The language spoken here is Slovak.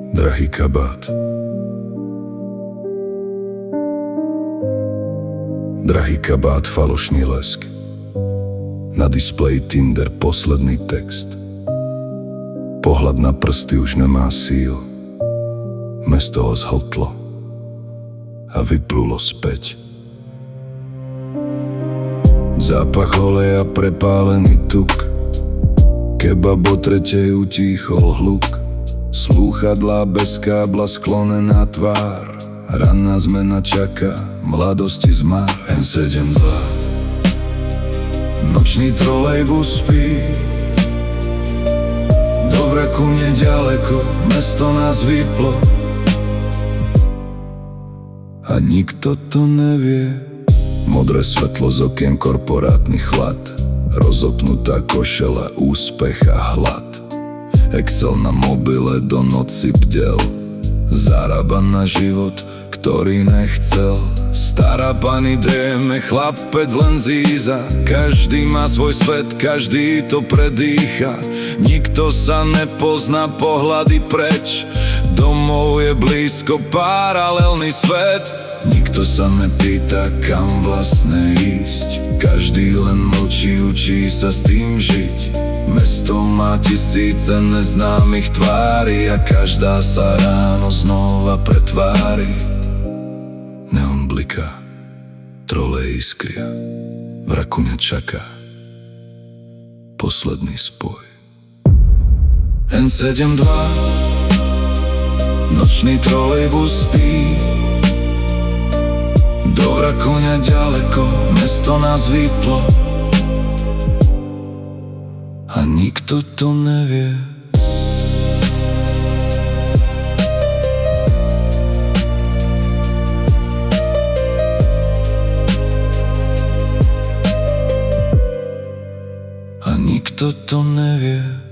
Drahý kabát. Drahý kabát, falošný lesk. Na displeji Tinder posledný text. Pohľad na prsty už nemá síl. Mesto ho zhltlo a vyplulo späť. Zápach oleja, prepálený tuk. Kebab o tretej utíchol hluk. Slúchadlá bez kábla, sklonená tvár. Ranná zmena čaká, mladosti zmar. N72. Nočný trolejbus spí. Do vraku neďaleko, mesto nás vyplo. A nikto to nevie. Modré svetlo z okien, korporátny chlad. Rozopnutá košela, úspech a hlad. Excel na mobile, do noci bdel. Zarába na život, ktorý nechcel. Stará pani drieme, chlapec len zíza. Každý má svoj svet, každý to predýcha. Nikto sa nepozná, pohľady preč. Domov je blízko, paralelný svet. Nikto sa nepýta, kam vlastne ísť. Každý len mlčí, učí sa s tým žiť. Mesto má tisíce neznámych tvári a každá sa ráno znova pretvári. Neon bliká, trolej iskria, vraku nečaká posledný spoj. N72, nočný trolejbus spí. Do vraku neďaleko, mesto nás vyplo. A nikto to nevie. A nikto to nevie.